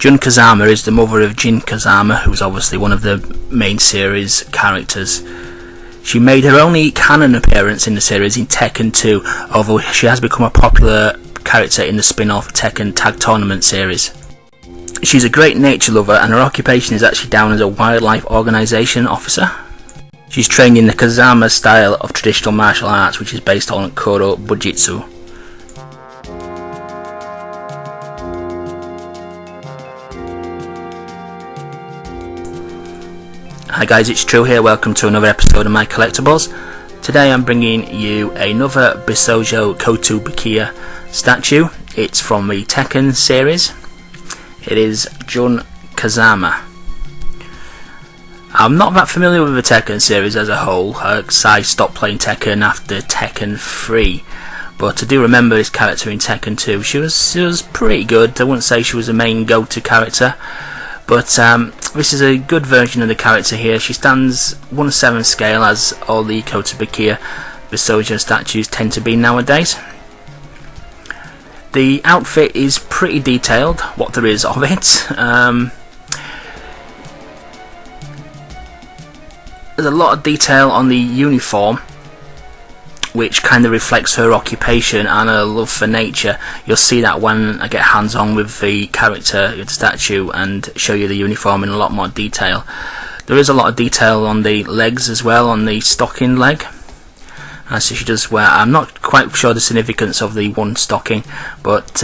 Jun Kazama is the mother of Jun Kazama, who's obviously one of the main series characters. She made her only canon appearance in the series in Tekken 2, although she has become a popular character in the spin-off Tekken Tag Tournament series. She's a great nature lover, and her occupation is actually down as a wildlife organisation officer. She's trained in the Kazama style of traditional martial arts, which is based on Koro Bujitsu. Hi guys, it's True here, welcome to another episode of my Collectibles. Today I'm bringing you another Bishoujo Kotobukiya statue. It's from the Tekken series. It is Jun Kazama. I'm not that familiar with the Tekken series as a whole, because I stopped playing Tekken after Tekken 3. But I do remember this character in Tekken 2. She was pretty good. I wouldn't say she was the main go-to character. But this is a good version of the character here. She stands 1/7 scale, as all the Kotobukiya Bishoujo statues tend to be nowadays. The outfit is pretty detailed, what there is of it. There's a lot of detail on the uniform, which kind of reflects her occupation and her love for nature. You'll see that when I get hands on with the character, the statue, and show you the uniform in a lot more detail. There is a lot of detail on the legs as well, on the stocking leg. So she does wear, I'm not quite sure the significance of the one stocking, but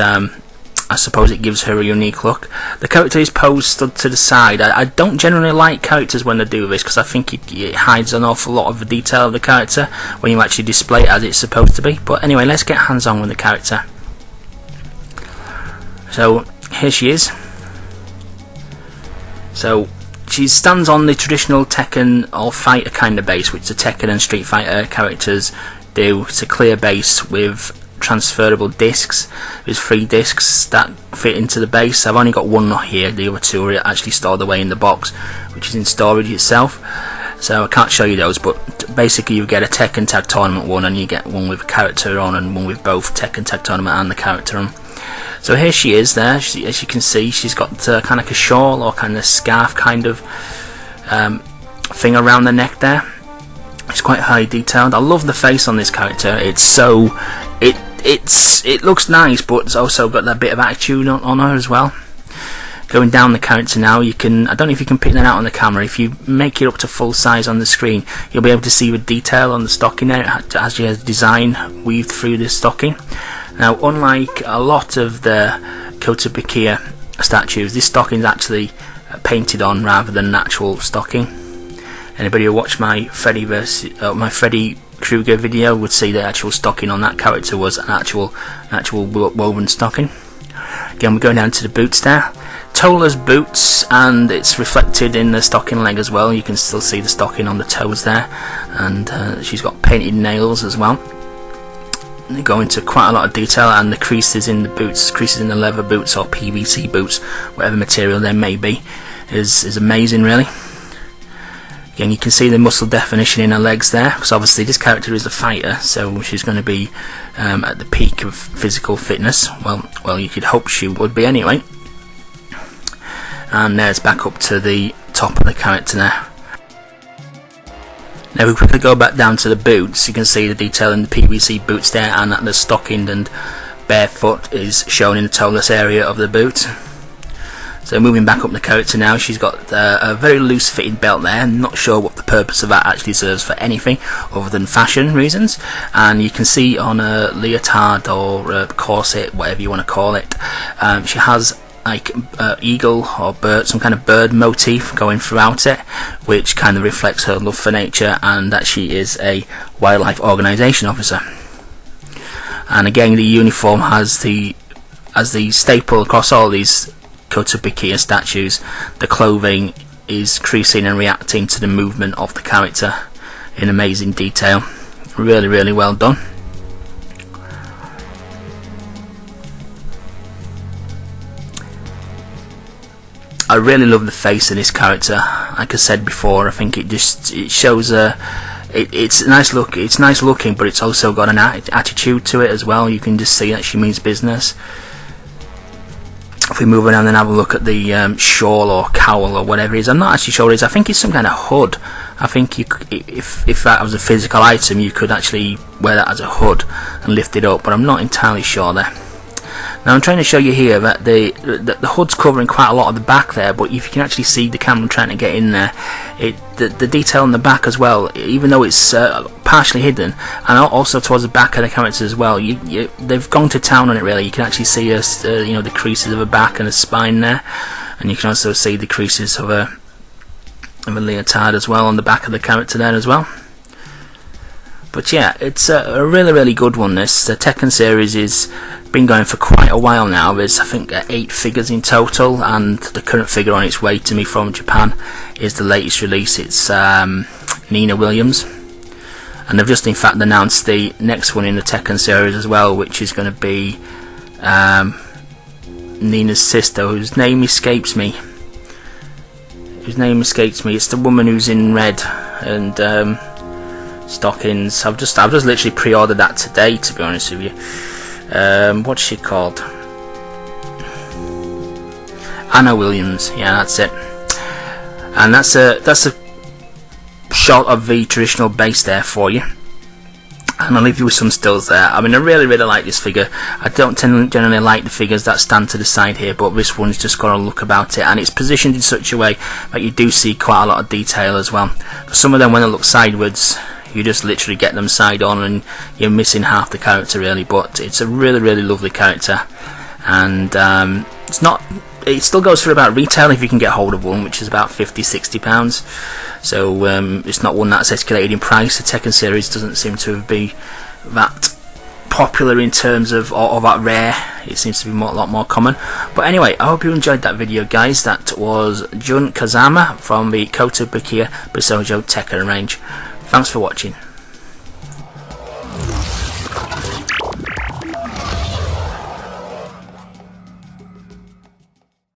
I suppose it gives her a unique look. The character is posed stood to the side. I don't generally like characters when they do this, because I think it hides an awful lot of the detail of the character when you actually display it as it's supposed to be. But anyway, let's get hands on with the character. So here she is. So she stands on the traditional Tekken or fighter kind of base, which the Tekken and Street Fighter characters do. It's a clear base with transferable discs. There's 3 discs that fit into the base. I've only got one here, the other 2 are actually stored away in the box, which is in storage itself, so I can't show you those. But basically you get a Tekken Tag Tournament one, and you get one with a character on and one with both Tekken Tag Tournament and the character on. So here she is there. As you can see, she's got kind of like a shawl or kind of scarf kind of thing around the neck there. It's quite highly detailed. I love the face on this character. It's so it looks nice, but it's also got that bit of attitude on her as well. Going down the character now, you can, I don't know if you can pick that out on the camera. If you make it up to full size on the screen, you'll be able to see the detail on the stocking there. It actually has design weaved through this stocking. Now, unlike a lot of the Kotobukiya statues, this stocking is actually painted on rather than an actual stocking. Anybody who watched my Freddy Krueger video would see the actual stocking on that character was an actual woven stocking. Again, we're going down to the boots there. Toeless boots, and it's reflected in the stocking leg as well. You can still see the stocking on the toes there, and she's got painted nails as well. They go into quite a lot of detail, and the creases in the boots, creases in the leather boots or PVC boots, whatever material there may be, is amazing really. Again, you can see the muscle definition in her legs there, because obviously this character is a fighter, so she's going to be at the peak of physical fitness. Well, you could hope she would be anyway. And there's back up to the top of the character there. Now, if we quickly go back down to the boots, you can see the detail in the PVC boots there, and that the stockinged and barefoot is shown in the toeless area of the boot. So moving back up the character now, she's got a very loose fitted belt there. I'm not sure what the purpose of that actually serves for anything other than fashion reasons. And you can see on a leotard or a corset, whatever you want to call it, she has like eagle or bird, some kind of bird motif going throughout it, which kind of reflects her love for nature and that she is a wildlife organisation officer. And again, the uniform has as the staple across all these Kotobukiya statues, the clothing is creasing and reacting to the movement of the character in amazing detail. Really well done. I really love the face of this character. Like I said before, I think it shows it's a nice look. It's nice looking, but it's also got an attitude to it as well. You can just see that she means business. if we move around and have a look at the shawl or cowl or whatever it is, I'm not actually sure what it is. I think it's some kind of hood. I think if that was a physical item, you could actually wear that as a hood and lift it up, but I'm not entirely sure there. Now I'm trying to show you here that the hood's covering quite a lot of the back there, but if you can actually see the camera trying to get in there, the detail on the back as well, even though it's partially hidden, and also towards the back of the characters as well, they've gone to town on it really. You can actually see you know, the creases of a back and a spine there, and you can also see the creases of a leotard as well on the back of the character there as well. But yeah, it's a really good one. This the Tekken series is been going for quite a while now. There's I think 8 figures in total, and the current figure on its way to me from Japan is the latest release. It's Nina Williams, and they've just in fact announced the next one in the Tekken series as well, which is going to be Nina's sister, whose name escapes me. It's the woman who's in red and stockings. I've just literally pre-ordered that today, to be honest with you. What's she called? Anna Williams. Yeah, that's it. And that's a shot of the traditional base there for you. And I'll leave you with some stills there. I mean, I really like this figure. I don't generally like the figures that stand to the side here, but this one's just got a look about it, and it's positioned in such a way that you do see quite a lot of detail as well. For some of them, when they look sideways, you just literally get them side on and you're missing half the character really. But it's a really lovely character, and it still goes for about retail if you can get hold of one, which is about £50–60. So it's not one that's escalated in price. The Tekken series doesn't seem to be that popular in terms of, or that rare. It seems to be a lot more common. But anyway, I hope you enjoyed that video, guys. That was Jun Kazama from the Kotobukiya Bishoujo Tekken range. Thanks for watching.